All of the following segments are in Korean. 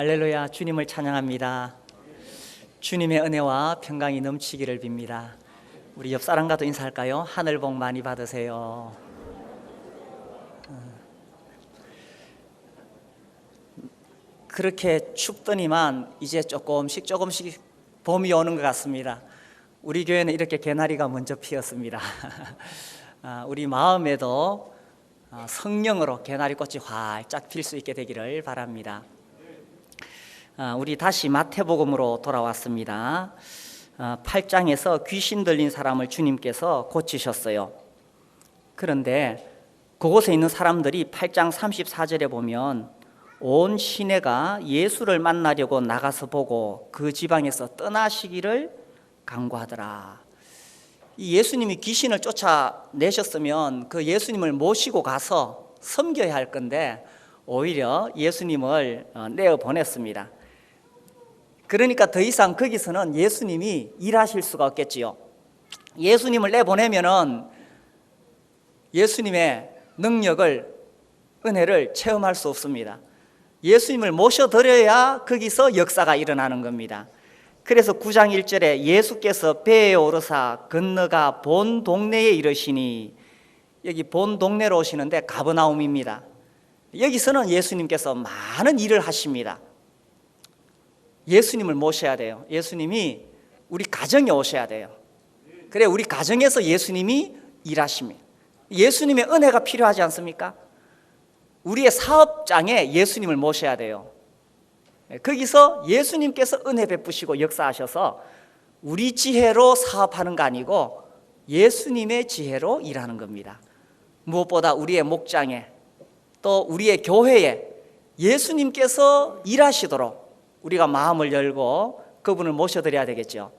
할렐루야, 주님을 찬양합니다. 주님의 은혜와 평강이 넘치기를 빕니다. 우리 옆 사람과도 인사할까요? 하늘 복 많이 받으세요. 그렇게 춥더니만 이제 조금씩 봄이 오는 것 같습니다. 우리 교회는 이렇게 개나리가 먼저 피었습니다. 우리 마음에도 성령으로 개나리꽃이 활짝 필 수 있게 되기를 바랍니다. 우리 다시 마태복음으로 돌아왔습니다. 8장에서 귀신 들린 사람을 주님께서 고치셨어요. 그런데 그곳에 있는 사람들이 8장 34절에 보면 온 시내가 예수를 만나려고 나가서 보고 그 지방에서 떠나시기를 간구하더라. 이 예수님이 귀신을 쫓아내셨으면 그 예수님을 모시고 가서 섬겨야 할 건데 오히려 예수님을 내어보냈습니다. 그러니까 더 이상 거기서는 예수님이 일하실 수가 없겠지요. 예수님을 내보내면은 예수님의 능력을, 은혜를 체험할 수 없습니다. 예수님을 모셔드려야 거기서 역사가 일어나는 겁니다. 그래서 9장 1절에 예수께서 배에 오르사 건너가 본 동네에 이르시니, 여기 본 동네로 오시는데 가버나움입니다. 여기서는 예수님께서 많은 일을 하십니다. 예수님을 모셔야 돼요. 예수님이 우리 가정에 오셔야 돼요. 그래, 우리 가정에서 예수님이 일하십니다. 예수님의 은혜가 필요하지 않습니까? 우리의 사업장에 예수님을 모셔야 돼요. 거기서 예수님께서 은혜 베푸시고 역사하셔서 우리 지혜로 사업하는 거 아니고 예수님의 지혜로 일하는 겁니다. 무엇보다 우리의 목장에, 또 우리의 교회에 예수님께서 일하시도록 우리가 마음을 열고 그분을 모셔드려야 되겠죠.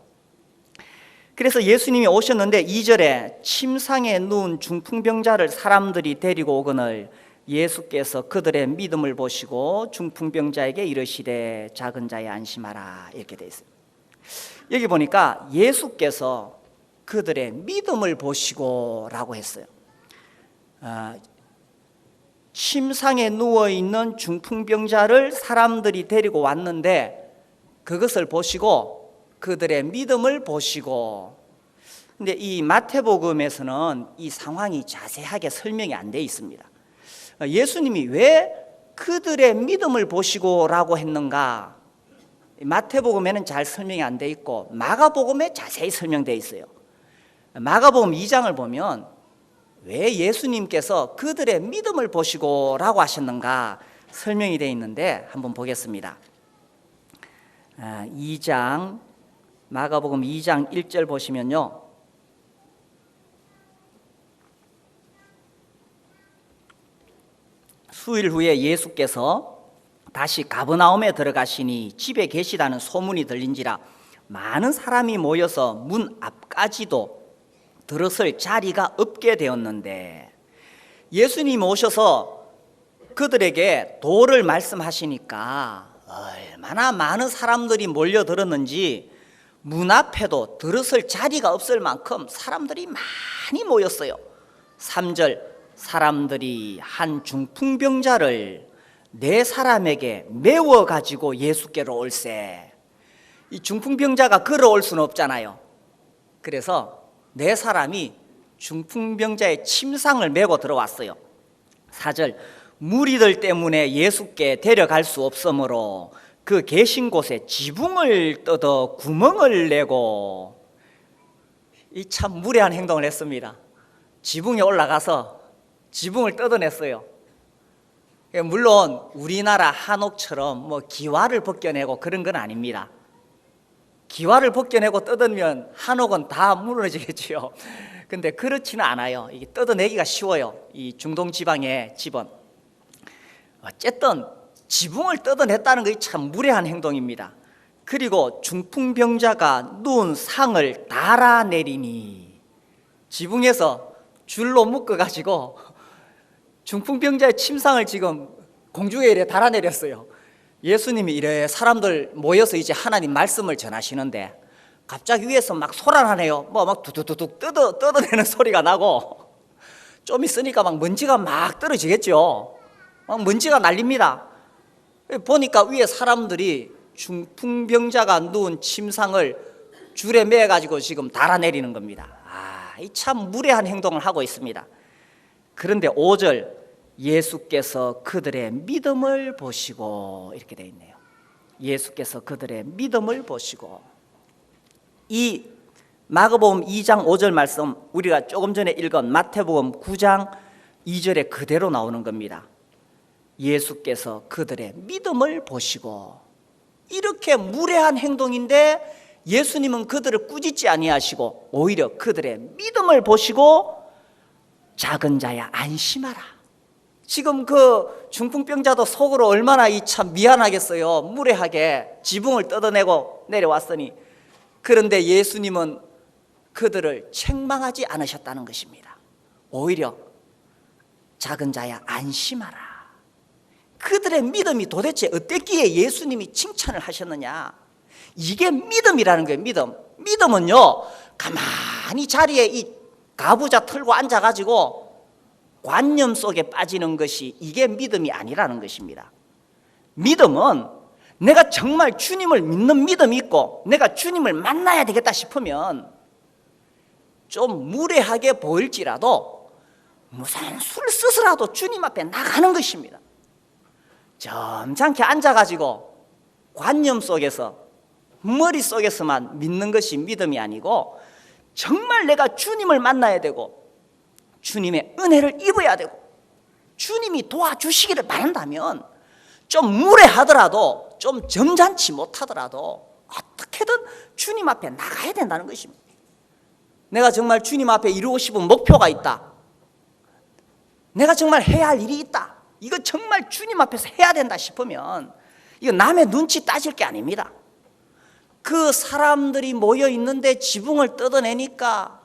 그래서 예수님이 오셨는데 2절에 침상에 누운 중풍병자를 사람들이 데리고 오거늘 예수께서 그들의 믿음을 보시고 중풍병자에게 이르시되 작은 자여 안심하라, 이렇게 되어 있어요. 여기 보니까 예수께서 그들의 믿음을 보시고 라고 했어요. 침상에 누워있는 중풍병자를 사람들이 데리고 왔는데 그것을 보시고 그들의 믿음을 보시고. 근데 이 마태복음에서는 이 상황이 자세하게 설명이 안 돼 있습니다. 예수님이 왜 그들의 믿음을 보시고 라고 했는가, 마태복음에는 잘 설명이 안 돼 있고 마가복음에 자세히 설명되어 있어요. 마가복음 2장을 보면 왜 예수님께서 그들의 믿음을 보시고 라고 하셨는가 설명이 되어 있는데 한번 보겠습니다. 2장, 마가복음 2장 1절 보시면요, 수일 후에 예수께서 다시 가버나움에 들어가시니 집에 계시다는 소문이 들린지라 많은 사람이 모여서 문 앞까지도 들어설 자리가 없게 되었는데, 예수님이 오셔서 그들에게 도를 말씀하시니까 얼마나 많은 사람들이 몰려들었는지 문 앞에도 들어설 자리가 없을 만큼 사람들이 많이 모였어요. 3절, 사람들이 한 중풍병자를 4사람에게 메워 가지고 예수께로 올세. 이 중풍병자가 걸어올 수는 없잖아요. 그래서 4사람이 중풍병자의 침상을 메고 들어왔어요. 4절, 무리들 때문에 예수께 데려갈 수 없으므로 그 계신 곳에 지붕을 뜯어 구멍을 내고, 이 참 무례한 행동을 했습니다. 지붕에 올라가서 지붕을 뜯어냈어요. 물론 우리나라 한옥처럼 기와를 벗겨내고 그런 건 아닙니다. 기와를 벗겨내고 뜯으면 한옥은 다 무너지겠지요. 근데 그렇지는 않아요. 이게 뜯어내기가 쉬워요. 이 중동 지방의 집은. 어쨌든 지붕을 뜯어냈다는 것이 참 무례한 행동입니다. 그리고 중풍병자가 누운 상을 달아내리니, 지붕에서 줄로 묶어가지고 중풍병자의 침상을 지금 공중에 이래 달아내렸어요. 예수님이 이래 사람들 모여서 이제 하나님 말씀을 전하시는데 갑자기 위에서 막 소란하네요. 막 두두두둑 뜯어내는 소리가 나고, 좀 있으니까 막 먼지가 막 떨어지겠죠. 막 먼지가 날립니다. 보니까 위에 사람들이 중풍병자가 누운 침상을 줄에 매가지고 지금 달아내리는 겁니다. 이 참 무례한 행동을 하고 있습니다. 그런데 5절, 예수께서 그들의 믿음을 보시고, 이렇게 되어 있네요. 예수께서 그들의 믿음을 보시고. 이 마가복음 2장 5절 말씀, 우리가 조금 전에 읽은 마태복음 9장 2절에 그대로 나오는 겁니다. 예수께서 그들의 믿음을 보시고. 이렇게 무례한 행동인데 예수님은 그들을 꾸짖지 아니하시고 오히려 그들의 믿음을 보시고 작은 자야 안심하라. 지금 그 중풍병자도 속으로 얼마나 참 미안하겠어요. 무례하게 지붕을 뜯어내고 내려왔으니. 그런데 예수님은 그들을 책망하지 않으셨다는 것입니다. 오히려 작은 자야 안심하라. 그들의 믿음이 도대체 어땠기에 예수님이 칭찬을 하셨느냐. 이게 믿음이라는 거예요. 믿음은요, 가만히 자리에 이 가부좌 털고 앉아가지고 관념 속에 빠지는 것이 이게 믿음이 아니라는 것입니다. 믿음은 내가 정말 주님을 믿는 믿음이 있고 내가 주님을 만나야 되겠다 싶으면 좀 무례하게 보일지라도 무슨 수를 써서라도 주님 앞에 나가는 것입니다. 점잖게 앉아가지고 관념 속에서 머릿속에서만 믿는 것이 믿음이 아니고 정말 내가 주님을 만나야 되고 주님의 은혜를 입어야 되고 주님이 도와주시기를 바란다면 좀 무례하더라도 좀 점잖지 못하더라도 어떻게든 주님 앞에 나가야 된다는 것입니다. 내가 정말 주님 앞에 이루고 싶은 목표가 있다. 내가 정말 해야 할 일이 있다. 이거 정말 주님 앞에서 해야 된다 싶으면 이거 남의 눈치 따질 게 아닙니다. 그 사람들이 모여 있는데 지붕을 뜯어내니까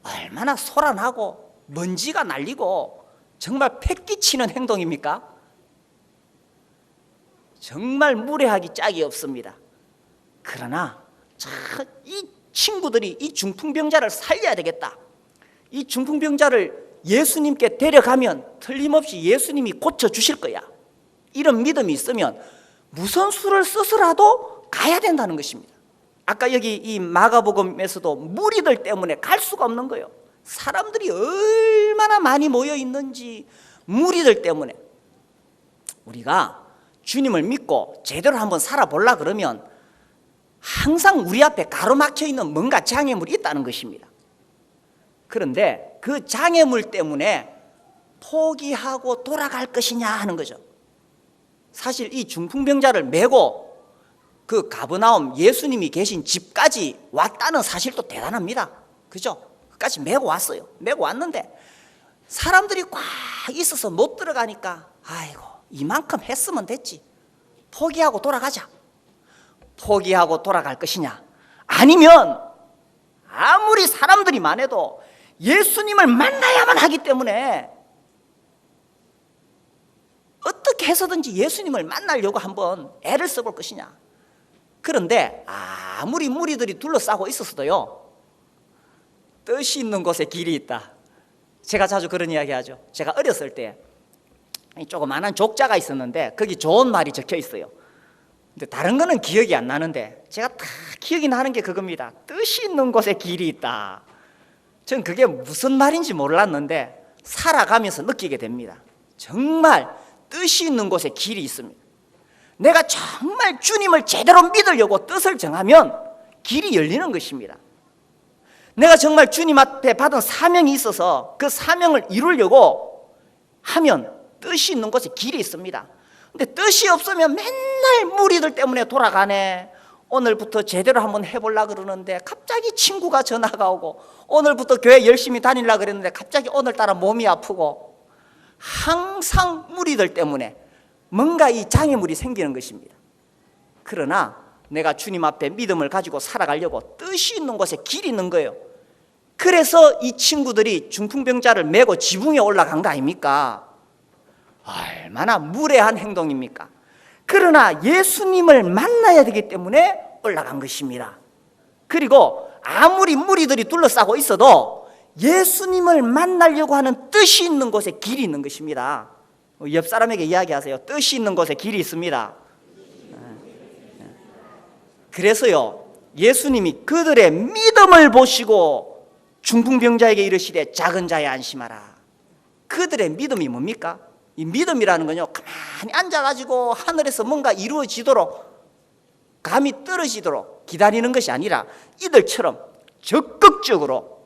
얼마나 소란하고 먼지가 날리고 정말 패기치는 행동입니까? 정말 무례하기 짝이 없습니다. 그러나 이 친구들이 이 중풍병자를 살려야 되겠다. 이 중풍병자를 예수님께 데려가면 틀림없이 예수님이 고쳐주실 거야. 이런 믿음이 있으면 무슨 수를 써서라도 가야 된다는 것입니다. 아까 여기 이 마가복음에서도 무리들 때문에 갈 수가 없는 거예요. 사람들이 얼마나 많이 모여 있는지 무리들 때문에. 우리가 주님을 믿고 제대로 한번 살아보려 그러면 항상 우리 앞에 가로막혀 있는 뭔가 장애물이 있다는 것입니다. 그런데 그 장애물 때문에 포기하고 돌아갈 것이냐 하는 거죠. 사실 이 중풍병자를 메고 그 가버나움 예수님이 계신 집까지 왔다는 사실도 대단합니다. 그죠? 그까지 메고 왔어요. 메고 왔는데 사람들이 꽉 있어서 못 들어가니까 아이고 이만큼 했으면 됐지. 포기하고 돌아가자. 포기하고 돌아갈 것이냐? 아니면 아무리 사람들이 많아도 예수님을 만나야만 하기 때문에 어떻게 해서든지 예수님을 만나려고 한번 애를 써볼 것이냐. 그런데 아무리 무리들이 둘러싸고 있었어도요, 뜻이 있는 곳에 길이 있다. 제가 자주 그런 이야기 하죠. 제가 어렸을 때 조그만한 족자가 있었는데 거기 좋은 말이 적혀 있어요. 근데 다른 거는 기억이 안 나는데 제가 다 기억이 나는 게 그겁니다. 뜻이 있는 곳에 길이 있다. 전 그게 무슨 말인지 몰랐는데 살아가면서 느끼게 됩니다. 정말 뜻이 있는 곳에 길이 있습니다. 내가 정말 주님을 제대로 믿으려고 뜻을 정하면 길이 열리는 것입니다. 내가 정말 주님 앞에 받은 사명이 있어서 그 사명을 이루려고 하면 뜻이 있는 곳에 길이 있습니다. 근데 뜻이 없으면 맨날 무리들 때문에 돌아가네. 오늘부터 제대로 한번 해보려고 그러는데 갑자기 친구가 전화가 오고, 오늘부터 교회 열심히 다니려고 그랬는데 갑자기 오늘따라 몸이 아프고, 항상 무리들 때문에 뭔가 이 장애물이 생기는 것입니다. 그러나 내가 주님 앞에 믿음을 가지고 살아가려고 뜻이 있는 곳에 길이 있는 거예요. 그래서 이 친구들이 중풍병자를 메고 지붕에 올라간 거 아닙니까? 얼마나 무례한 행동입니까? 그러나 예수님을 만나야 되기 때문에 올라간 것입니다. 그리고 아무리 무리들이 둘러싸고 있어도 예수님을 만나려고 하는 뜻이 있는 곳에 길이 있는 것입니다. 옆 사람에게 이야기하세요. 뜻이 있는 곳에 길이 있습니다. 그래서요, 예수님이 그들의 믿음을 보시고 중풍병자에게 이르시되 작은 자야 안심하라. 그들의 믿음이 뭡니까? 이 믿음이라는 건요, 가만히 앉아가지고 하늘에서 뭔가 이루어지도록, 감이 떨어지도록 기다리는 것이 아니라 이들처럼 적극적으로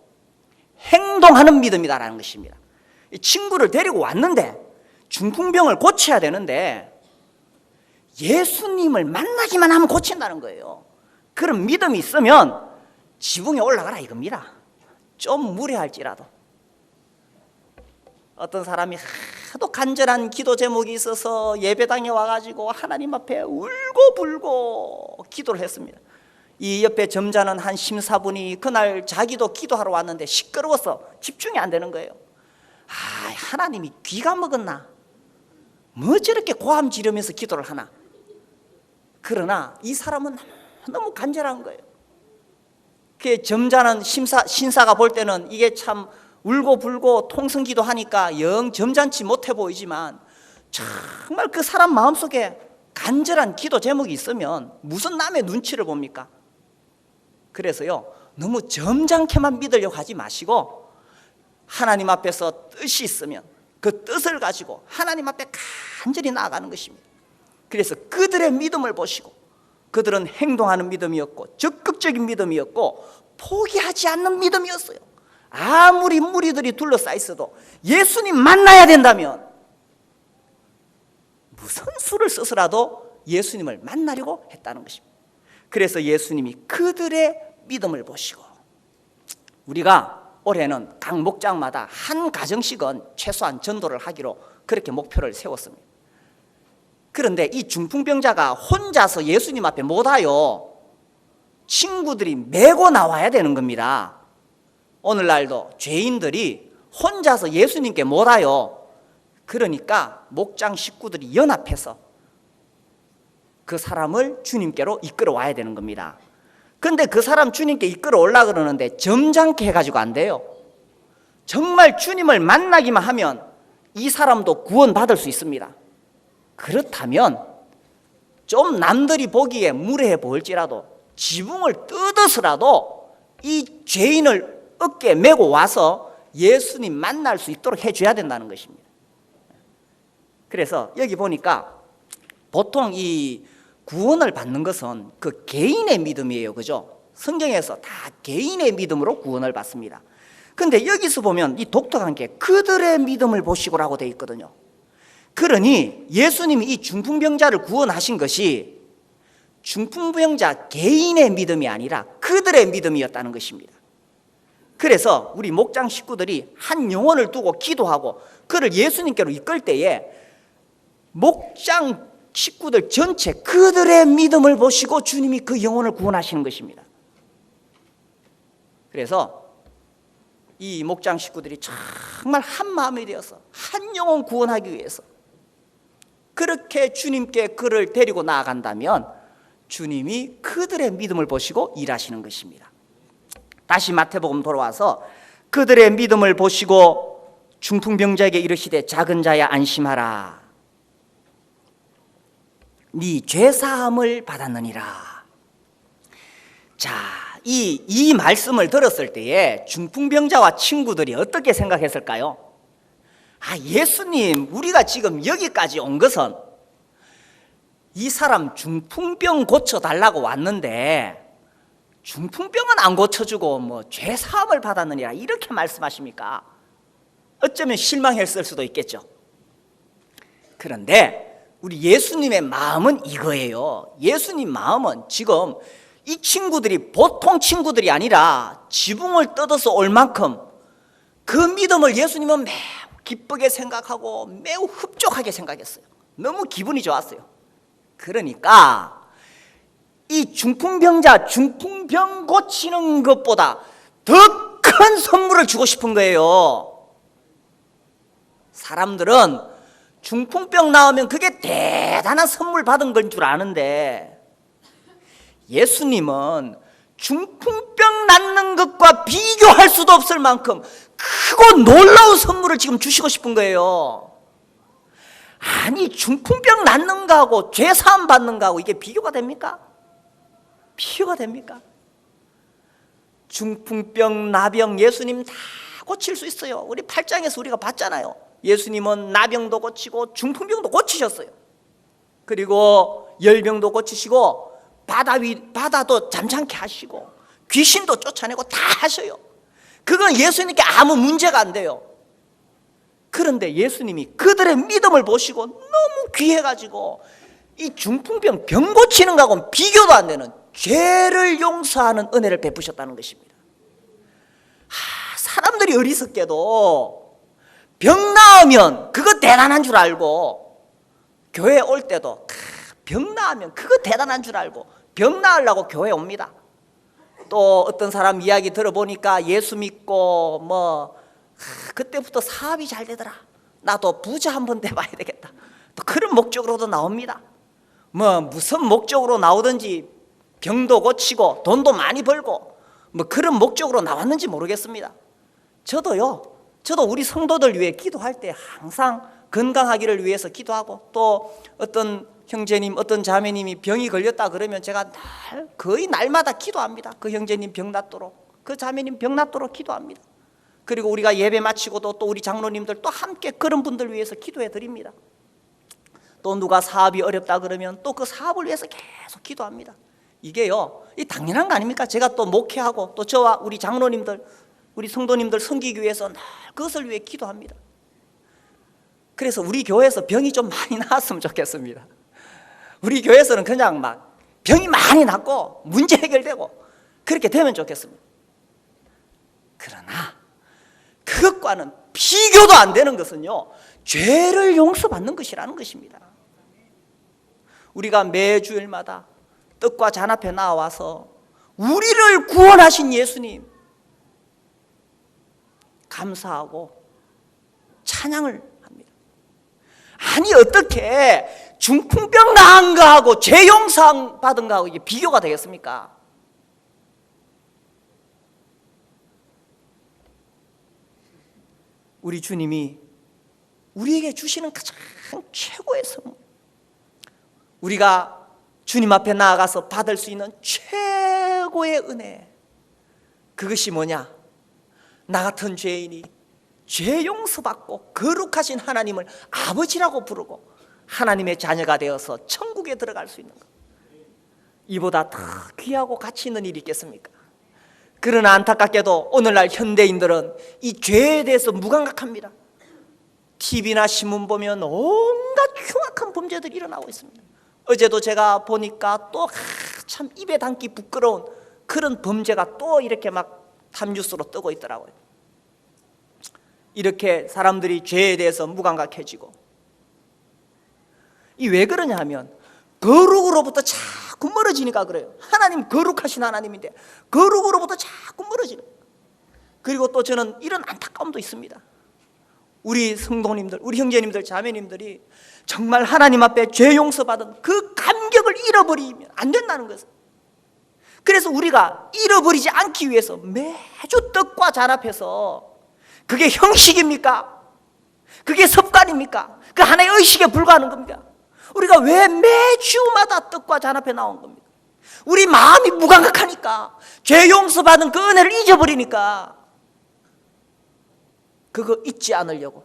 행동하는 믿음이다라는 것입니다. 이 친구를 데리고 왔는데 중풍병을 고쳐야 되는데 예수님을 만나기만 하면 고친다는 거예요. 그런 믿음이 있으면 지붕에 올라가라 이겁니다. 좀 무례할지라도. 어떤 사람이 하도 간절한 기도 제목이 있어서 예배당에 와가지고 하나님 앞에 울고불고 기도를 했습니다. 이 옆에 점잖은 한 심사분이 그날 자기도 기도하러 왔는데 시끄러워서 집중이 안 되는 거예요. 하나님이 귀가 먹었나? 뭐 저렇게 고함 지르면서 기도를 하나? 그러나 이 사람은 너무 간절한 거예요. 그 점잖은 신사가 볼 때는 이게 참 울고불고 통성기도 하니까 영 점잖지 못해 보이지만 정말 그 사람 마음속에 간절한 기도 제목이 있으면 무슨 남의 눈치를 봅니까? 그래서요, 너무 점잖게만 믿으려고 하지 마시고 하나님 앞에서 뜻이 있으면 그 뜻을 가지고 하나님 앞에 간절히 나아가는 것입니다. 그래서 그들의 믿음을 보시고 그들은 행동하는 믿음이었고 적극적인 믿음이었고 포기하지 않는 믿음이었어요. 아무리 무리들이 둘러싸여 있어도 예수님 만나야 된다면 무슨 수를 써서라도 예수님을 만나려고 했다는 것입니다. 그래서 예수님이 그들의 믿음을 보시고, 우리가 올해는 각 목장마다 한 가정씩은 최소한 전도를 하기로 그렇게 목표를 세웠습니다. 그런데 이 중풍병자가 혼자서 예수님 앞에 못 와요. 친구들이 메고 나와야 되는 겁니다. 오늘날도 죄인들이 혼자서 예수님께 못 와요. 그러니까 목장 식구들이 연합해서 그 사람을 주님께로 이끌어 와야 되는 겁니다. 근데 그 사람 주님께 이끌어 올라 그러는데 점잖게 해가지고 안 돼요. 정말 주님을 만나기만 하면 이 사람도 구원받을 수 있습니다. 그렇다면 좀 남들이 보기에 무례해 보일지라도 지붕을 뜯어서라도 이 죄인을 어깨에 메고 와서 예수님 만날 수 있도록 해줘야 된다는 것입니다. 그래서 여기 보니까 보통 이 구원을 받는 것은 그 개인의 믿음이에요. 그죠? 성경에서 다 개인의 믿음으로 구원을 받습니다. 근데 여기서 보면 이 독특한 게 그들의 믿음을 보시고라고 되어 있거든요. 그러니 예수님이 이 중풍병자를 구원하신 것이 중풍병자 개인의 믿음이 아니라 그들의 믿음이었다는 것입니다. 그래서 우리 목장 식구들이 한 영혼을 두고 기도하고 그를 예수님께로 이끌 때에 목장 식구들 전체 그들의 믿음을 보시고 주님이 그 영혼을 구원하시는 것입니다. 그래서 이 목장 식구들이 정말 한 마음이 되어서 한 영혼 구원하기 위해서 그렇게 주님께 그를 데리고 나아간다면 주님이 그들의 믿음을 보시고 일하시는 것입니다. 다시 마태복음 돌아와서 그들의 믿음을 보시고 중풍병자에게 이르시되 작은 자야 안심하라. 네 죄사함을 받았느니라. 자, 이 말씀을 들었을 때에 중풍병자와 친구들이 어떻게 생각했을까요? 예수님, 우리가 지금 여기까지 온 것은 이 사람 중풍병 고쳐달라고 왔는데 중풍병은 안 고쳐주고 뭐 죄사함을 받았느니라 이렇게 말씀하십니까? 어쩌면 실망했을 수도 있겠죠. 그런데 우리 예수님의 마음은 이거예요. 예수님 마음은 지금 이 친구들이 보통 친구들이 아니라 지붕을 뜯어서 올 만큼 그 믿음을 예수님은 매우 기쁘게 생각하고 매우 흡족하게 생각했어요. 너무 기분이 좋았어요. 그러니까 이 중풍병자 중풍병 고치는 것보다 더 큰 선물을 주고 싶은 거예요. 사람들은 중풍병 나오면 그게 대단한 선물 받은 건 줄 아는데 예수님은 중풍병 낫는 것과 비교할 수도 없을 만큼 크고 놀라운 선물을 지금 주시고 싶은 거예요. 아니 중풍병 낫는 거하고 죄 사함 받는 거하고 이게 비교가 됩니까? 비교가 됩니까? 중풍병, 나병 예수님 다 고칠 수 있어요. 우리 8장에서 우리가 봤잖아요. 예수님은 나병도 고치고 중풍병도 고치셨어요. 그리고 열병도 고치시고 바다도 잠잠케 하시고 귀신도 쫓아내고 다 하셔요. 그건 예수님께 아무 문제가 안 돼요. 그런데 예수님이 그들의 믿음을 보시고 너무 귀해가지고 이 중풍병 병 고치는 거하고는 비교도 안 되는 죄를 용서하는 은혜를 베푸셨다는 것입니다. 사람들이 어리석게도 병 나으면 그거 대단한 줄 알고 교회 올 때도 병 나으면 그거 대단한 줄 알고 병 나으려고 교회 옵니다. 또 어떤 사람 이야기 들어보니까 예수 믿고 그때부터 사업이 잘 되더라. 나도 부자 한번 돼봐야 되겠다. 또 그런 목적으로도 나옵니다. 무슨 목적으로 나오든지 병도 고치고 돈도 많이 벌고 그런 목적으로 나왔는지 모르겠습니다. 저도 우리 성도들 위해 기도할 때 항상 건강하기를 위해서 기도하고 또 어떤 형제님 어떤 자매님이 병이 걸렸다 그러면 제가 거의 날마다 기도합니다. 그 형제님 병 낫도록 그 자매님 병 낫도록 기도합니다. 그리고 우리가 예배 마치고도 또 우리 장로님들 또 함께 그런 분들 위해서 기도해 드립니다. 또 누가 사업이 어렵다 그러면 또 그 사업을 위해서 계속 기도합니다. 이게요 이 당연한 거 아닙니까? 제가 또 목회하고 또 저와 우리 장로님들 우리 성도님들 섬기기 위해서 늘 그것을 위해 기도합니다. 그래서 우리 교회에서 병이 좀 많이 나았으면 좋겠습니다. 우리 교회에서는 그냥 막 병이 많이 낫고 문제 해결되고 그렇게 되면 좋겠습니다. 그러나 그것과는 비교도 안 되는 것은요 죄를 용서받는 것이라는 것입니다. 우리가 매주일마다 떡과 잔 앞에 나와서 우리를 구원하신 예수님 감사하고 찬양을 합니다. 아니 어떻게 중풍병 나은 거하고 죄 용서 받은 거하고 이게 비교가 되겠습니까? 우리 주님이 우리에게 주시는 가장 최고의 선물, 우리가 주님 앞에 나아가서 받을 수 있는 최고의 은혜, 그것이 뭐냐? 나 같은 죄인이 죄 용서받고 거룩하신 하나님을 아버지라고 부르고 하나님의 자녀가 되어서 천국에 들어갈 수 있는 것, 이보다 더 귀하고 가치 있는 일이 있겠습니까? 그러나 안타깝게도 오늘날 현대인들은 이 죄에 대해서 무감각합니다. TV나 신문 보면 온갖 흉악한 범죄들이 일어나고 있습니다. 어제도 제가 보니까 또 참 입에 담기 부끄러운 그런 범죄가 또 이렇게 막 탑뉴스로 뜨고 있더라고요. 이렇게 사람들이 죄에 대해서 무감각해지고, 이 왜 그러냐 하면 거룩으로부터 자꾸 멀어지니까 그래요. 하나님 거룩하신 하나님인데 거룩으로부터 자꾸 멀어지는. 그리고 또 저는 이런 안타까움도 있습니다. 우리 성도님들, 우리 형제님들, 자매님들이 정말 하나님 앞에 죄 용서받은 그 감격을 잃어버리면 안 된다는 것을. 그래서 우리가 잃어버리지 않기 위해서 매주 떡과 잔 앞에서, 그게 형식입니까? 그게 습관입니까? 그 하나의 의식에 불과하는 겁니까? 우리가 왜 매주마다 떡과 잔 앞에 나온 겁니까? 우리 마음이 무감각하니까, 죄 용서받은 그 은혜를 잊어버리니까 그거 잊지 않으려고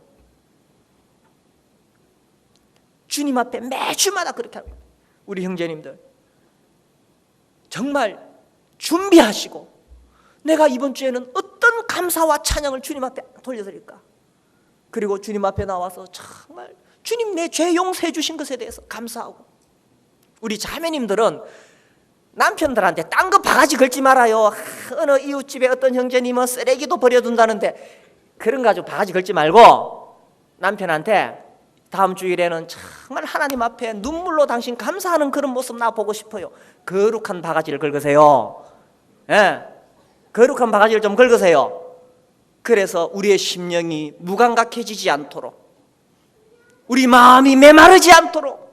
주님 앞에 매주마다 그렇게 합니다. 우리 형제님들 정말 준비하시고, 내가 이번 주에는 어떤 감사와 찬양을 주님 앞에 돌려드릴까? 그리고 주님 앞에 나와서 정말 주님 내 죄 용서해 주신 것에 대해서 감사하고, 우리 자매님들은 남편들한테 딴 거 바가지 걸지 말아요. 어느 이웃집에 어떤 형제님은 쓰레기도 버려둔다는데 그런 거 가지고 바가지 걸지 말고 남편한테 다음 주일에는 정말 하나님 앞에 눈물로 당신 감사하는 그런 모습 나 보고 싶어요. 거룩한 바가지를 긁으세요. 예, 거룩한 바가지를 좀 긁으세요. 그래서 우리의 심령이 무감각해지지 않도록, 우리 마음이 메마르지 않도록,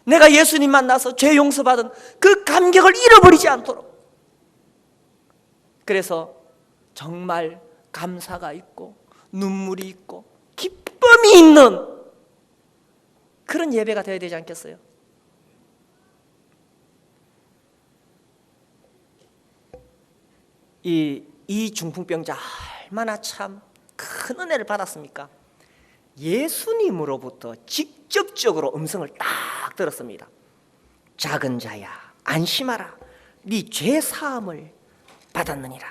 내가 예수님 만나서 죄 용서받은 그 감격을 잃어버리지 않도록, 그래서 정말 감사가 있고 눈물이 있고 기쁨이 있는 그런 예배가 되어야 되지 않겠어요? 이 중풍병자 얼마나 참 큰 은혜를 받았습니까? 예수님으로부터 직접적으로 음성을 딱 들었습니다. 작은 자야 안심하라, 네 죄 사함을 받았느니라.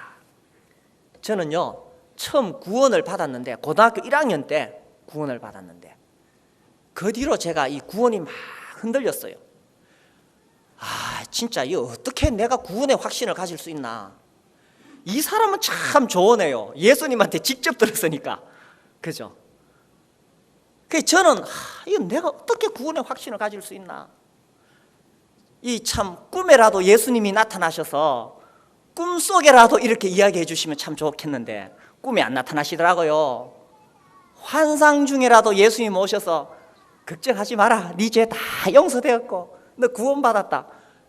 저는요 처음 구원을 받았는데, 고등학교 1학년 때 구원을 받았는데, 그 뒤로 제가 이 구원이 막 흔들렸어요. 진짜 이 어떻게 내가 구원의 확신을 가질 수 있나. 이 사람은 참 좋으네요. 예수님한테 직접 들었으니까. 그죠? 그래서 저는 이거 내가 어떻게 구원의 확신을 가질 수 있나. 이 참 꿈에라도 예수님이 나타나셔서 꿈속에라도 이렇게 이야기해 주시면 참 좋겠는데 꿈에 안 나타나시더라고요. 환상 중에라도 예수님 오셔서 걱정하지 마라, 네 죄 다 용서되었고 너 구원받았다,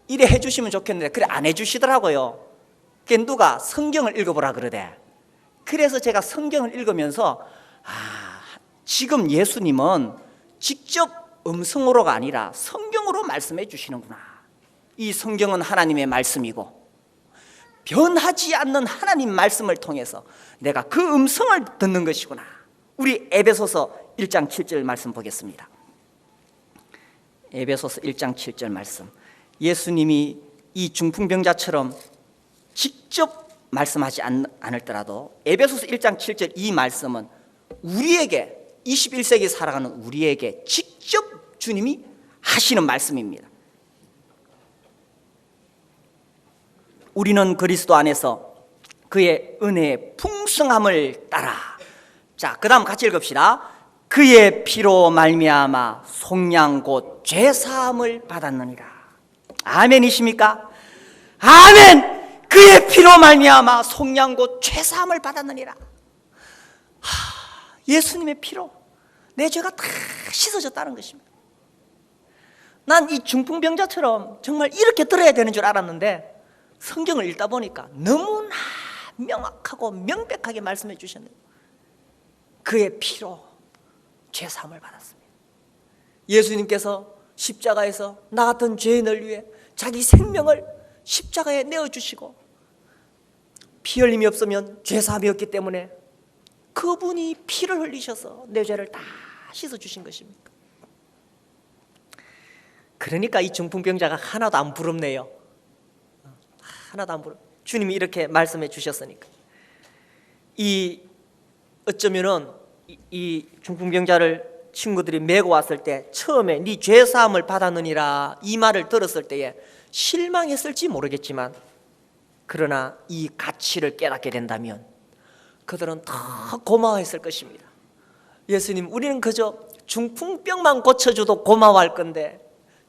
이래 해주시면 좋겠는데 그래 안 해주시더라고요. 그게 누가 성경을 읽어보라 그러대. 그래서 제가 성경을 읽으면서 지금 예수님은 직접 음성으로가 아니라 성경으로 말씀해 주시는구나. 이 성경은 하나님의 말씀이고 변하지 않는 하나님 말씀을 통해서 내가 그 음성을 듣는 것이구나. 우리 에베소서 1장 7절 말씀 보겠습니다. 에베소서 1장 7절 말씀. 예수님이 이 중풍병자처럼 직접 말씀하지 않을더라도 에베소서 1장 7절 이 말씀은 우리에게, 21세기 살아가는 우리에게 직접 주님이 하시는 말씀입니다. 우리는 그리스도 안에서 그의 은혜의 풍성함을 따라, 자, 그 다음 같이 읽읍시다. 그의 피로 말미암아 속량 곧 죄사함을 받았느니라. 아멘이십니까? 아멘. 그의 피로 말미암아 속량 곧 죄사함을 받았느니라. 예수님의 피로 내 죄가 다 씻어졌다는 것입니다. 난 이 중풍병자처럼 정말 이렇게 들어야 되는 줄 알았는데 성경을 읽다 보니까 너무나 명확하고 명백하게 말씀해 주셨네요. 그의 피로 죄사함을 받았습니다. 예수님께서 십자가에서 나 같은 죄인을 위해 자기 생명을 십자가에 내어주시고 피 흘림이 없으면 죄사함이 없기 때문에 그분이 피를 흘리셔서 내 죄를 다 씻어주신 것입니다. 그러니까 이 중풍병자가 하나도 안 부럽네요. 하나도 안 부럽. 주님이 이렇게 말씀해 주셨으니까. 어쩌면은 이 중풍병자를 친구들이 메고 왔을 때 처음에 네 죄사함을 받았느니라 이 말을 들었을 때에 실망했을지 모르겠지만, 그러나 이 가치를 깨닫게 된다면 그들은 더 고마워했을 것입니다. 예수님, 우리는 그저 중풍병만 고쳐줘도 고마워할 건데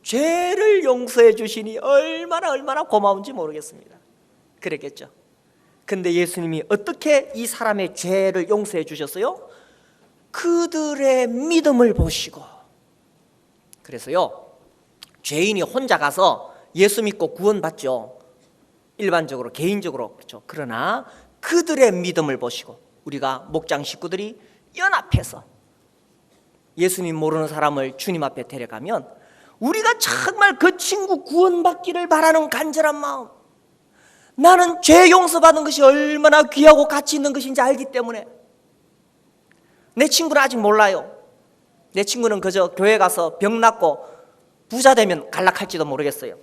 죄를 용서해 주시니 얼마나 고마운지 모르겠습니다. 그랬겠죠. 근데 예수님이 어떻게 이 사람의 죄를 용서해 주셨어요? 그들의 믿음을 보시고. 그래서요, 죄인이 혼자 가서 예수 믿고 구원받죠. 일반적으로, 개인적으로 그렇죠. 그러나 그들의 믿음을 보시고 우리가 목장 식구들이 연합해서 예수님 모르는 사람을 주님 앞에 데려가면 우리가 정말 그 친구 구원받기를 바라는 간절한 마음, 나는 죄 용서받은 것이 얼마나 귀하고 가치 있는 것인지 알기 때문에. 내 친구는 아직 몰라요. 내 친구는 그저 교회 가서 병 낫고 부자 되면 갈락할지도 모르겠어요.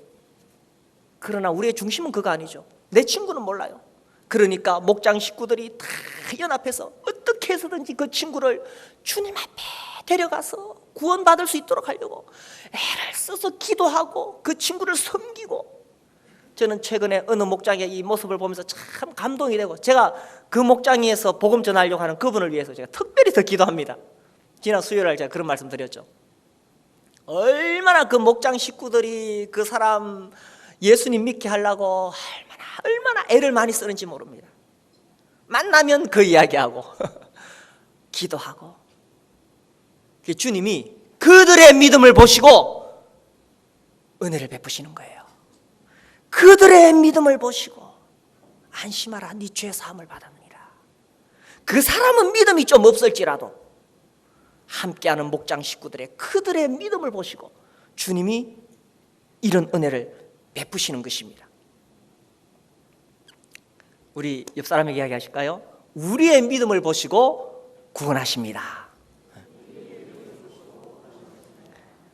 그러나 우리의 중심은 그거 아니죠. 내 친구는 몰라요. 그러니까 목장 식구들이 다 연합해서 어떻게 해서든지 그 친구를 주님 앞에 데려가서 구원받을 수 있도록 하려고 애를 써서 기도하고 그 친구를 섬기고. 저는 최근에 어느 목장의 이 모습을 보면서 참 감동이 되고, 제가 그 목장에서 복음 전하려고 하는 그분을 위해서 제가 특별히 더 기도합니다. 지난 수요일날 제가 그런 말씀 드렸죠. 얼마나 그 목장 식구들이 그 사람 예수님 믿게 하려고 얼마나 애를 많이 쓰는지 모릅니다. 만나면 그 이야기하고 기도하고. 주님이 그들의 믿음을 보시고 은혜를 베푸시는 거예요. 그들의 믿음을 보시고 안심하라, 네 죄 사함을 받았느니라. 그 사람은 믿음이 좀 없을지라도 함께하는 목장 식구들의 그들의 믿음을 보시고 주님이 이런 은혜를 베푸시는 것입니다. 우리 옆 사람에게 이야기하실까요? 우리의 믿음을 보시고 구원하십니다.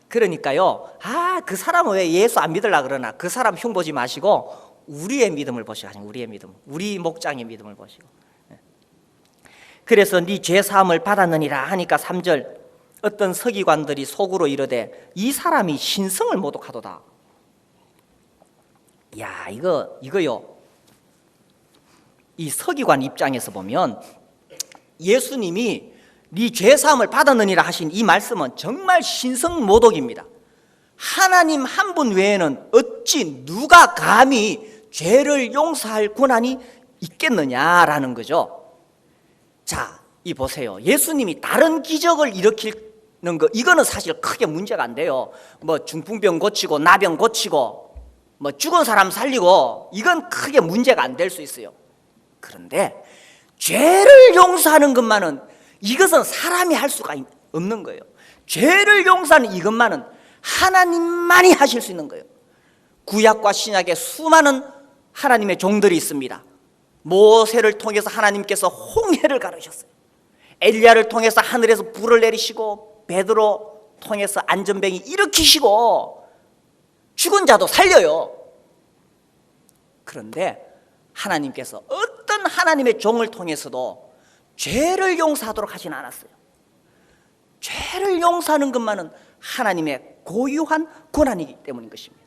그러니까요, 그 사람은 왜 예수 안 믿으려고 그러나 그 사람 흉 보지 마시고 우리의 믿음을 보시고, 우리의 믿음, 우리 목장의 믿음을 보시고. 그래서 네 죄 사함을 받았느니라 하니까 3절, 어떤 서기관들이 속으로 이르되 이 사람이 신성을 모독하도다. 야, 이거요, 이 서기관 입장에서 보면 예수님이 네 죄 사함을 받았느니라 하신 이 말씀은 정말 신성 모독입니다. 하나님 한 분 외에는 어찌 누가 감히 죄를 용서할 권한이 있겠느냐라는 거죠. 자, 이 보세요. 예수님이 다른 기적을 일으키는 거, 이거는 사실 크게 문제가 안 돼요. 뭐 중풍병 고치고 나병 고치고 뭐 죽은 사람 살리고, 이건 크게 문제가 안 될 수 있어요. 그런데 죄를 용서하는 것만은, 이것은 사람이 할 수가 없는 거예요. 죄를 용서하는 이것만은 하나님만이 하실 수 있는 거예요. 구약과 신약에 수많은 하나님의 종들이 있습니다. 모세를 통해서 하나님께서 홍해를 가르셨어요. 엘리야를 통해서 하늘에서 불을 내리시고, 베드로 통해서 안전병이 일으키시고, 죽은 자도 살려요. 그런데 하나님께서 어떤 하나님의 종을 통해서도 죄를 용서하도록 하지는 않았어요. 죄를 용서하는 것만은 하나님의 고유한 권한이기 때문인 것입니다.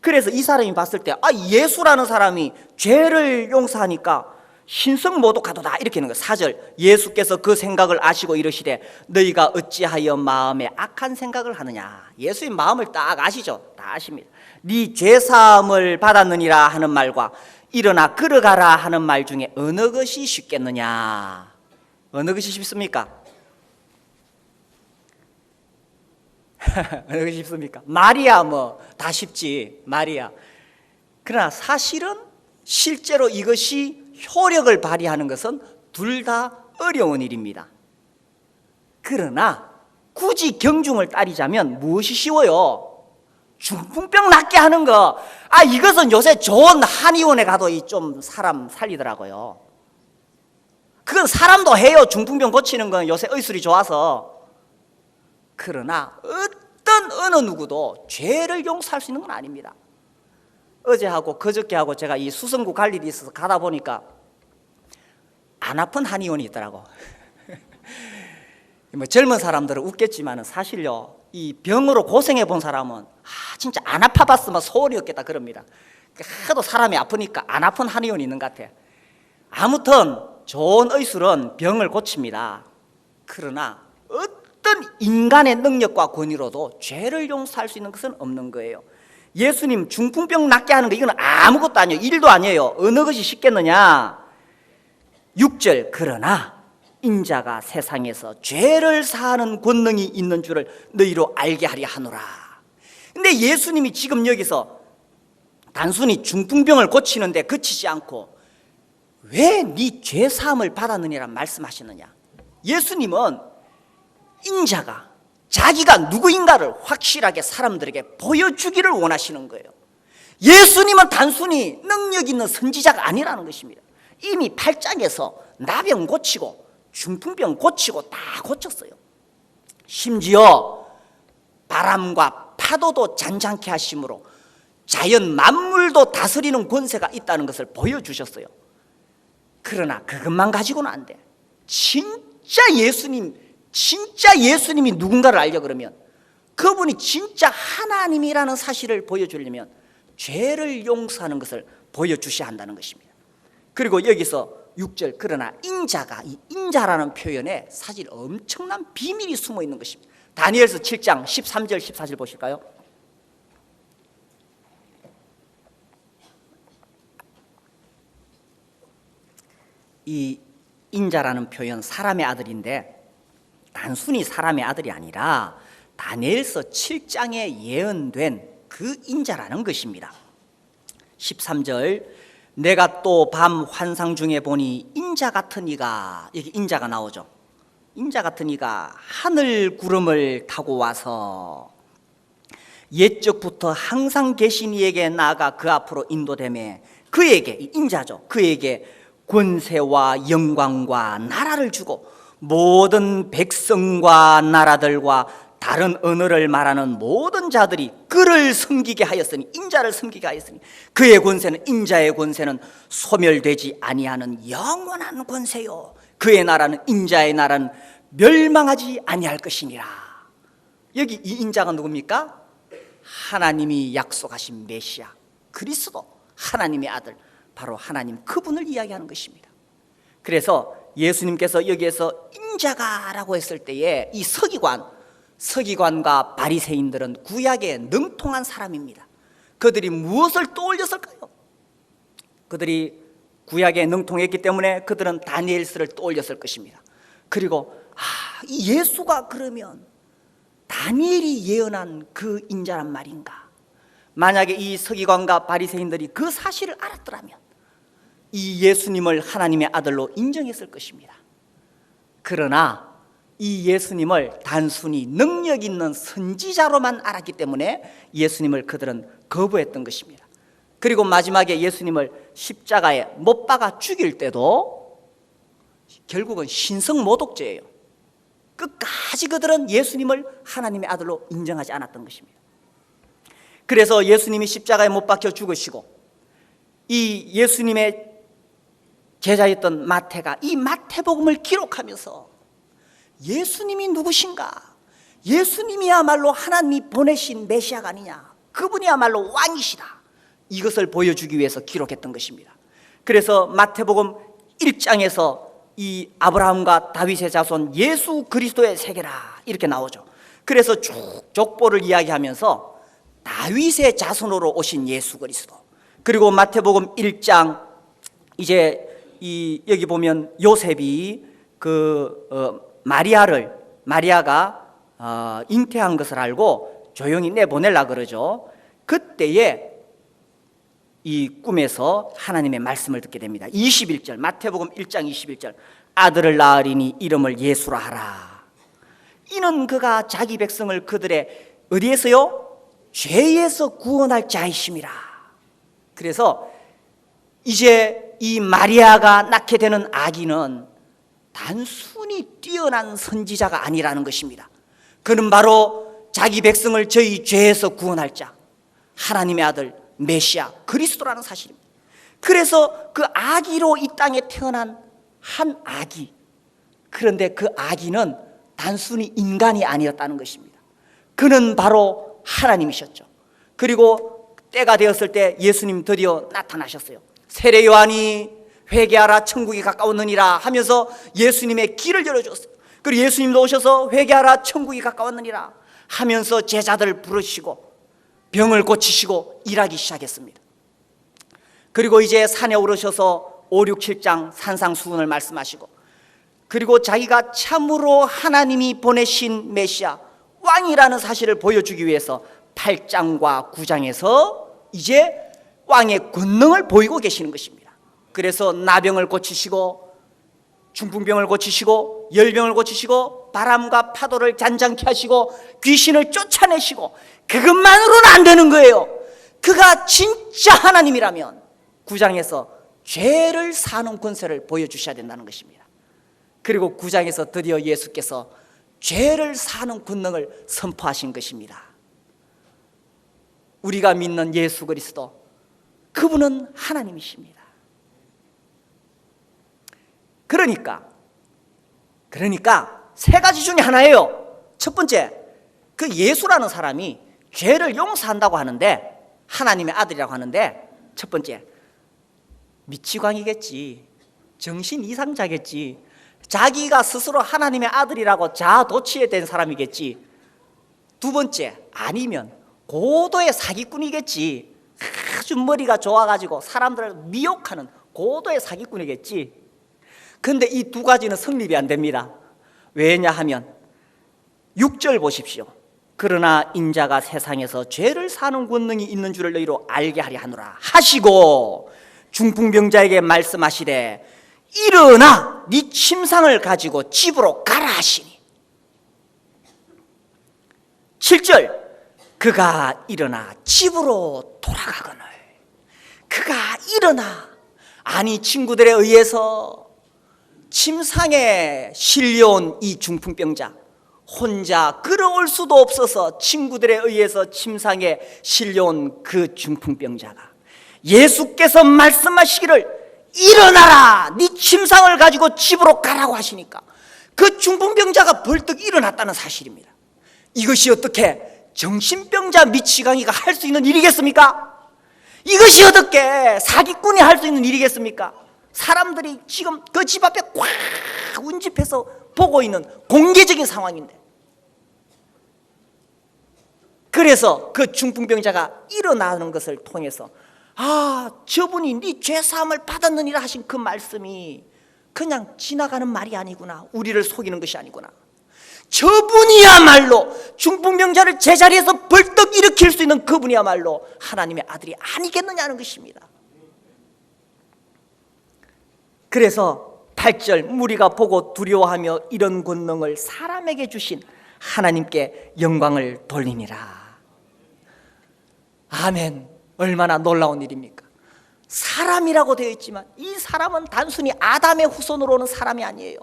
그래서 이 사람이 봤을 때 예수라는 사람이 죄를 용서하니까 신성모독하도다 이렇게 하는 거예요. 4절, 예수께서 그 생각을 아시고 이르시되 너희가 어찌하여 마음에 악한 생각을 하느냐. 예수님 마음을 딱 아시죠? 다 아십니다. 네 죄사함을 받았느니라 하는 말과 일어나 걸어가라 하는 말 중에 어느 것이 쉽겠느냐? 어느 것이 쉽습니까? 어느 것이 쉽습니까? 말이야 뭐 다 쉽지, 말이야. 그러나 사실은 실제로 이것이 효력을 발휘하는 것은 둘 다 어려운 일입니다. 그러나 굳이 경중을 따리자면 무엇이 쉬워요? 중풍병 낫게 하는 거. 이것은 요새 좋은 한의원에 가도 좀 사람 살리더라고요. 그건 사람도 해요. 중풍병 고치는 건 요새 의술이 좋아서. 그러나 어떤 어느 누구도 죄를 용서할 수 있는 건 아닙니다. 어제하고 그저께하고 제가 이 수성구 갈 일이 있어서 가다 보니까 안 아픈 한의원이 있더라고. 뭐 젊은 사람들은 웃겠지만 사실요, 이 병으로 고생해 본 사람은 진짜 안 아파봤으면 소원이 없겠다 그럽니다. 하도 사람이 아프니까 안 아픈 한의원이 있는 것 같아. 아무튼 좋은 의술은 병을 고칩니다. 그러나 어떤 인간의 능력과 권위로도 죄를 용서할 수 있는 것은 없는 거예요. 예수님 중풍병 낫게 하는 거, 이건 아무것도 아니에요. 일도 아니에요. 어느 것이 쉽겠느냐? 6절, 그러나 인자가 세상에서 죄를 사하는 권능이 있는 줄을 너희로 알게 하려 하노라. 근데 예수님이 지금 여기서 단순히 중풍병을 고치는데 그치지 않고 왜 네 죄 사함을 받았느냐란 말씀하시느냐? 예수님은 인자가 자기가 누구인가를 확실하게 사람들에게 보여주기를 원하시는 거예요. 예수님은 단순히 능력 있는 선지자가 아니라는 것입니다. 이미 8장에서 나병 고치고 중풍병 고치고 다 고쳤어요. 심지어 바람과 파도도 잔잔케 하심으로 자연 만물도 다스리는 권세가 있다는 것을 보여주셨어요. 그러나 그것만 가지고는 안 돼. 진짜 예수님이 누군가를 알려 그러면, 그분이 진짜 하나님이라는 사실을 보여주려면 죄를 용서하는 것을 보여주셔야 한다는 것입니다. 그리고 여기서 6절, 그러나 인자가, 이 인자라는 표현에 사실 엄청난 비밀이 숨어 있는 것입니다. 다니엘서 7장 13절 14절 보실까요? 이 인자라는 표현, 사람의 아들인데 단순히 사람의 아들이 아니라 다니엘서 7장에 예언된 그 인자라는 것입니다. 13절, 내가 또 밤 환상 중에 보니 인자 같은 이가, 여기 인자가 나오죠. 인자 같은 이가 하늘 구름을 타고 와서 옛적부터 항상 계신 이에게 나아가 그 앞으로 인도되매 그에게, 인자죠, 그에게 권세와 영광과 나라를 주고 모든 백성과 나라들과 다른 언어를 말하는 모든 자들이 그를 섬기게 하였으니, 인자를 섬기게 하였으니 그의 권세는, 인자의 권세는 소멸되지 아니하는 영원한 권세요. 그의 나라는, 인자의 나라는 멸망하지 아니할 것이니라. 여기 이 인자가 누굽니까? 하나님이 약속하신 메시아 그리스도, 하나님의 아들, 바로 하나님 그분을 이야기하는 것입니다. 그래서 예수님께서 여기에서 인자가라고 했을 때에 이 서기관과 바리새인들은 구약에 능통한 사람입니다. 그들이 무엇을 떠올렸을까요? 그들이 구약에 능통했기 때문에 그들은 다니엘서를 떠올렸을 것입니다. 그리고 이 예수가 그러면 다니엘이 예언한 그 인자란 말인가? 만약에 이 서기관과 바리새인들이 그 사실을 알았더라면 이 예수님을 하나님의 아들로 인정했을 것입니다. 그러나 이 예수님을 단순히 능력 있는 선지자로만 알았기 때문에 예수님을 그들은 거부했던 것입니다. 그리고 마지막에 예수님을 십자가에 못 박아 죽일 때도 결국은 신성모독죄예요. 끝까지 그들은 예수님을 하나님의 아들로 인정하지 않았던 것입니다. 그래서 예수님이 십자가에 못 박혀 죽으시고 이 예수님의 제자였던 마태가 이 마태복음을 기록하면서 예수님이 누구신가? 예수님이야말로 하나님이 보내신 메시아가 아니냐? 그분이야말로 왕이시다. 이것을 보여주기 위해서 기록했던 것입니다. 그래서 마태복음 1장에서 이 아브라함과 다윗의 자손 예수 그리스도의 세계라 이렇게 나오죠. 그래서 쭉 족보를 이야기하면서 다윗의 자손으로 오신 예수 그리스도, 그리고 마태복음 1장 이제 여기 보면 요셉이 마리아가 잉태한 것을 알고 조용히 내보내려 그러죠. 그때에 이 꿈에서 하나님의 말씀을 듣게 됩니다. 21절, 마태복음 1장 21절, 아들을 낳으리니 이름을 예수라 하라. 이는 그가 자기 백성을 그들의 어디에서요? 죄에서 구원할 자이심이라. 그래서 이제 이 마리아가 낳게 되는 아기는 단순히 뛰어난 선지자가 아니라는 것입니다. 그는 바로 자기 백성을 저희 죄에서 구원할 자, 하나님의 아들 메시아 그리스도라는 사실입니다. 그래서 그 아기로 이 땅에 태어난 한 아기, 그런데 그 아기는 단순히 인간이 아니었다는 것입니다. 그는 바로 하나님이셨죠. 그리고 때가 되었을 때 예수님 드디어 나타나셨어요. 세례 요한이 회개하라 천국이 가까웠느니라 하면서 예수님의 길을 열어줬어요. 그리고 예수님도 오셔서 회개하라 천국이 가까웠느니라 하면서 제자들을 부르시고 병을 고치시고 일하기 시작했습니다. 그리고 이제 산에 오르셔서 5, 6, 7장 산상수훈을 말씀하시고, 그리고 자기가 참으로 하나님이 보내신 메시아 왕이라는 사실을 보여주기 위해서 8장과 9장에서 이제 왕의 권능을 보이고 계시는 것입니다. 그래서 나병을 고치시고 중풍병을 고치시고 열병을 고치시고 바람과 파도를 잔잔케 하시고 귀신을 쫓아내시고, 그것만으로는 안 되는 거예요. 그가 진짜 하나님이라면 9장에서 죄를 사는 권세를 보여주셔야 된다는 것입니다. 그리고 9장에서 드디어 예수께서 죄를 사는 권능을 선포하신 것입니다. 우리가 믿는 예수 그리스도, 그분은 하나님이십니다. 그러니까 세 가지 중에 하나예요. 첫 번째, 그 예수라는 사람이 죄를 용서한다고 하는데, 하나님의 아들이라고 하는데, 첫 번째, 미치광이겠지, 정신 이상자겠지, 자기가 스스로 하나님의 아들이라고 자아도취에 된 사람이겠지. 두 번째, 아니면 고도의 사기꾼이겠지. 아주 머리가 좋아가지고 사람들을 미혹하는 고도의 사기꾼이겠지. 근데 이 두 가지는 성립이 안 됩니다. 왜냐하면 6절 보십시오. 그러나 인자가 세상에서 죄를 사는 권능이 있는 줄을 너희로 알게 하려 하노라 하시고 중풍병자에게 말씀하시되 일어나 네 침상을 가지고 집으로 가라 하시니. 7절, 그가 일어나 집으로 돌아가거늘. 그가 일어나, 아니 친구들에 의해서 침상에 실려온 이 중풍병자, 혼자 걸어올 수도 없어서 친구들에 의해서 침상에 실려온 그 중풍병자가 예수께서 말씀하시기를 일어나라, 네 침상을 가지고 집으로 가라고 하시니까 그 중풍병자가 벌떡 일어났다는 사실입니다. 이것이 어떻게 정신병자 미치광이가 할 수 있는 일이겠습니까? 이것이 어떻게 사기꾼이 할 수 있는 일이겠습니까? 사람들이 지금 그 집 앞에 꽉 운집해서 보고 있는 공개적인 상황인데, 그래서 그 중풍병자가 일어나는 것을 통해서 저분이 네 죄사함을 받았느니라 하신 그 말씀이 그냥 지나가는 말이 아니구나, 우리를 속이는 것이 아니구나, 저분이야말로 중풍병자를 제자리에서 벌떡 일으킬 수 있는 그분이야말로 하나님의 아들이 아니겠느냐는 것입니다. 그래서 8절, 무리가 보고 두려워하며 이런 권능을 사람에게 주신 하나님께 영광을 돌리니라. 아멘. 얼마나 놀라운 일입니까? 사람이라고 되어 있지만 이 사람은 단순히 아담의 후손으로 오는 사람이 아니에요.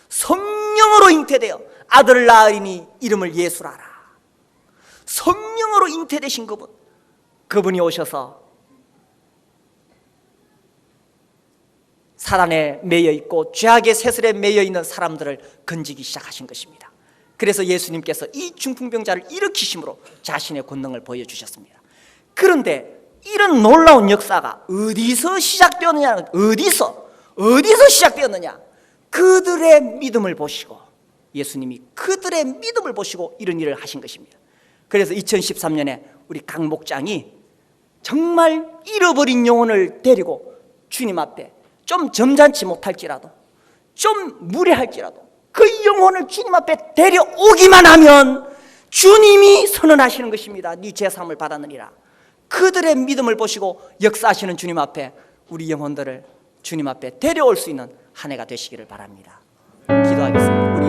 성령으로 잉태되어 아들을 낳으리니 이름을 예수라 하라. 성령으로 잉태되신 그분이 오셔서 사단에 매여 있고 죄악의 세슬에 매여 있는 사람들을 건지기 시작하신 것입니다. 그래서 예수님께서 이 중풍병자를 일으키심으로 자신의 권능을 보여주셨습니다. 그런데 이런 놀라운 역사가 어디서 시작되었느냐, 어디서 시작되었느냐, 그들의 믿음을 보시고, 예수님이 그들의 믿음을 보시고 이런 일을 하신 것입니다. 그래서 2013년에 우리 강 목장이 정말 잃어버린 영혼을 데리고 주님 앞에 좀 점잖지 못할지라도, 좀 무례할지라도 그 영혼을 주님 앞에 데려오기만 하면 주님이 선언하시는 것입니다. 네 죄사함을 받았느니라. 그들의 믿음을 보시고 역사하시는 주님 앞에 우리 영혼들을 주님 앞에 데려올 수 있는 한 해가 되시기를 바랍니다. 기도하겠습니다. 우리